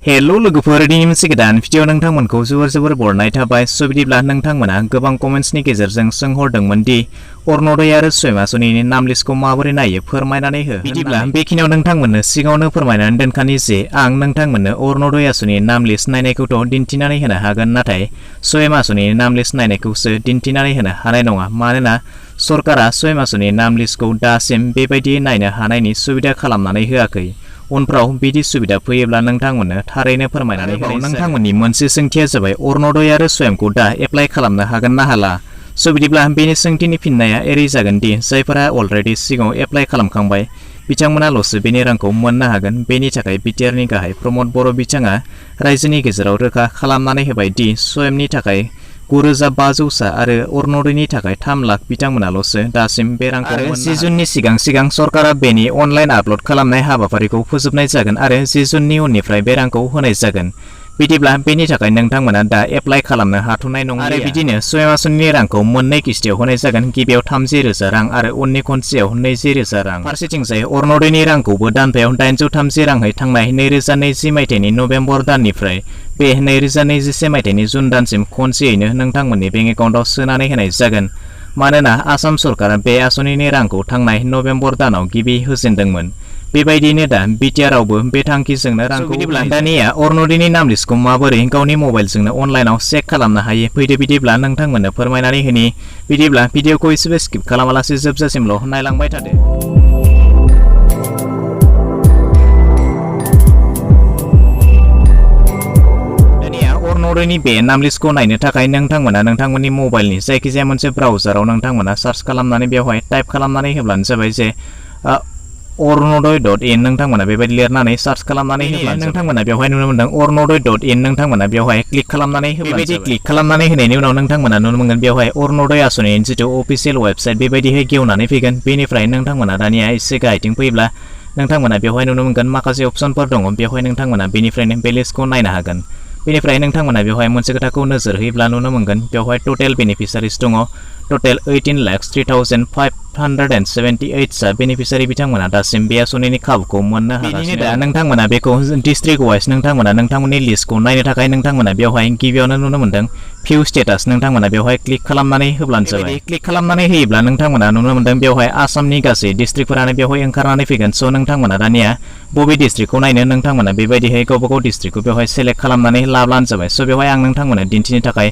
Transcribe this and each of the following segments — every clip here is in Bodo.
हेलो लोगोफोरनि मोनसे गोदान भिडिअ नोंथांमोनखौ जोबोर बरनाय थाबाय स' बिदिब्ला नोंथांमोना गोबां कमेन्ट्सनि गेजेरजों सोंहरदोंमोन दि अरुण'दय आरो स्वयं आसनिनि नाम लिस्टखौ माबोरै नायो फोरमायनानै हो। बिदिब्ला बेखिनियाव नोंथांमोननो सिगाङावनो फोरमायनानै दोनखानि जे आं नोंथांमोननो अरुण'दय आसनिनि नाम लिस्ट नायनायखौथ' दिन्थिनानै होनो हागोन, नाथाय स्वयं आसनिनि नाम लिस्ट नायनायखौसो दिन्थिनानै होनो हानाय नङा, मानोना सरकारा स्वयं आसनिनि नाम लिस्टखौ दासिम बेबायदि नायनो हानायनि सुबिदा खालामनानै होआखै। उनफ्राव बिदि सुबिदा फैयोब्ला नोंथांमोननो थारैनो फोरमायनानै होनाय जागोन। नोंथांमोननि मोनसे सोंथिया जाबाय अरुण'दय आरो स्वयंखौ दा एप्लाइ खालामनो हागोन ना हाला। स' बिदिब्ला बेनि सोंथिनि फिननाया एरै जागोन दि जायफोरा अलरेडि सिगाङाव एप्लाइ खालामखांबाय बिथांमोनाल'सो बेनि रांखौ मोननो हागोन। बेनि थाखाय बिटिआरनि गाहाय प्रमद बर' बिथाङा रायजोनि गेजेराव रोखा खालामनानै होबाय दि स्वयंनि थाखाय 9,500 आरो अरुण'दयनि थाखाय 3 लाख बिथांमोनाल'सो दासिम बे रांखौ मोननो हागोन। 10 जुननि सिगां सरकारा बेनि अनलाइन आपल'ड खालामनाय हाबाफारिखौ फोजोबनाय जागोन आरो 10 जुननि उननिफ्राय बे रांखौ होनाय जागोन। बिदिब्ला बेनि थाखाय नोंथांमोना दा एप्लाइ खालामनो हाथ'नाय नङा आरो बिदिनो स्वयं आसनिनि रांखौ मोननै किस्तियाव होनाय जागोन। गिबियाव 30,000 रां आरो उननि खनसेयाव 20,000 रां। फारसेथिंजाय अरुण'दयनि रांखौबो दानफायाव 830 राङै थांनाय 2020 मायथाइनि नभेम्बर दाननिफ्राय बे 2021 मायथाइनि जुन दानसिम खनसेयैनो नोंथांमोननि बेंक एकाउन्टआव सोनानै होनाय जागोन, मानोना आसाम सरकारा बे आसनिनि रांखौ थांनाय नभेम्बर दानाव गिबि होजेनदोंमोन। बेबायदिनो दा बिटिआरआवबो बे थांखिजोंनो रांखौ बिदिब्ला दानिया अरुण'दयनि नाम लिस्टखौ माबोरै गावनि मबाइलजोंनो अनलाइनाव चेक खालामनो हायो फैदो बिदिब्ला नोंथांमोननो फोरमायनानै होनि। बिदिब्ला भिडिअखौ एसेबो स्किप खालामालासे जोबजासिमल' नायलांबाय थादो। अरुण'दयनि बे नाम लिस्टखौ नायनो थाखाय नोंथांमोना नोंथांमोननि मबाइलनि जायखिजाया मोनसे ब्राउजाराव नोंथांमोना सार्च खालामनानै बेवहाय टाइप खालामनानै होब्लानो जाबाय जे orunodoi.in नोंथांमोना बेबायदि लिरनानै सार्च खालामनानै होब्लानो नोंथांमोना बेवहाय नुनो मोनदों orunodoi.in नोंथांमोना बेवहाय क्लिक खालामनानै होब्लानो जाबाय। क्लिक खालामनानै होनायनि उनाव नोंथांमोना नुनो मोनगोन बेवहाय अरुण'दय आसनिनि जिथु अफिसियेल वेबसाइट बेबायदिहाय गेवनानै फैगोन। बेनिफ्राय नोंथांमोना दानिया एसे गाहायथिं फैयोब्ला नोंथांमोना बेवहाय नुनो मोनगोन माखासे अपसनफोर दङ, बेवहाय नोंथांमोना बेनिफ्रायनो बे लिस्टखौ नायनो हागोन। बेनिफ्राय नोंथांमोना बेवहाय मोनसे खोथाखौ नोजोर होयोब्ला नुनो मोनगोन बेवहाय टटेल बेनिफिसारिस दङ। टटेल 18,03,578 सा बेनिफिसारि बिथांमोना दासिम बे आसनिनि खाबुखौ मोननो हागासिनो। दा नोंथांमोना बेखौ डिस्ट्रिक्ट वाइज नोंथांमोना नोंथांमोननि लिस्टखौ नायनो थाखाय नोंथांमोना बेवहाय गिबियावनो नुनो मोनदों भिउ स्टेटास नोंथांमोना बेवहाय क्लिक खालामनानै होब्लानो जाबाय। क्लिक खालामनानै होयोब्ला नोंथांमोना नुनो मोनदों बेवहाय आसामनि गासै डिस्ट्रिक्टफोरानो बेवहाय ओंखारनानै फैगोन। स' नोंथांमोना दानिया बबे डिस्ट्रिक्टखौ नायनो नोंथांमोना बेबायदिहाय गावबागाव डिस्ट्रिक्टखौ बेवहाय सेलेक्ट खालामनानै लाब्लानो जाबाय। स' बेवहाय आं नोंथांमोनो दिन्थिनो थाखाय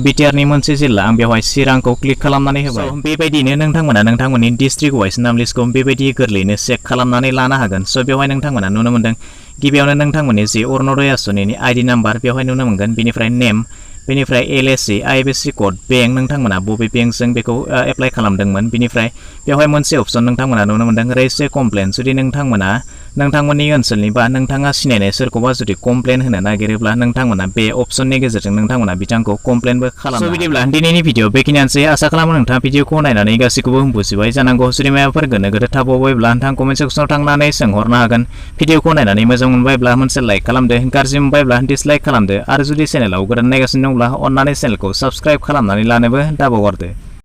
बिटिआरनि मोनसे जिल्ला आं बेवहाय चिरांखौ क्लिक खालामनानै होबाय। बेबायदिनो नोंथांमोना नोंथांमोननि डिस्ट्रिक्ट वाइज नाम लिस्टखौ बेबायदि गोरलैयैनो चेक खालामनानै लानो हागोन। स' बेवहाय नोंथांमोना नुनो मोनदों गिबियावनो नोंथांमोननि जि अरुण'दय आसनिनि आइडि नाम्बार बेवहाय नुनो मोनगोन, बेनिफ्राय नेम, बेनिफ्राय एलएसि, आइएफएससि कड, बेंक नोंथांमोना बबे बेंकजों बेखौ एप्लाइ खालामदोंमोन, बेनिफ्राय बेवहाय मोनसे अपसन नोंथांमोना नुनो मोनदों रेजिस्ट ए कमप्लेन। जुदि नोंथांमोना नोंथांमोननि ओनसोलनि बा नोंथाङा सिनायनाय सोरखौबा जुदि कमप्लेन होनो नागिरोब्ला नोंथांमोना बे अपसननि गेजेरजों नोंथांमोना बिथांखौ कमप्लेनबो खालामनो हागोन। बिदिब्ला दिनैनि भिडिअ बेखिनियानोसै। आसा खालामो नोंथाङा भिडिअखौ नायनानै गासैखौबो बुजिबाय जानांगौ। जुदि माबाफोर गोनो गोथो थाबावबायब्ला नोंथां कमेन्ट सेक्सनाव थांनानै सोंहरनो हागोन। भिडिअखौ नायनानै मोजां मोनबायब्ला मोनसे लाइक खालामदो, गाज्रि मोनबायब्ला डिसलाइक खालामदो आरो जुदि चेनेलाव गोदान नायगासिनो दंब्ला अन्नानै चेनेलखौ साबस्क्राइब खालामनानै लानोबो दाबावगारदो।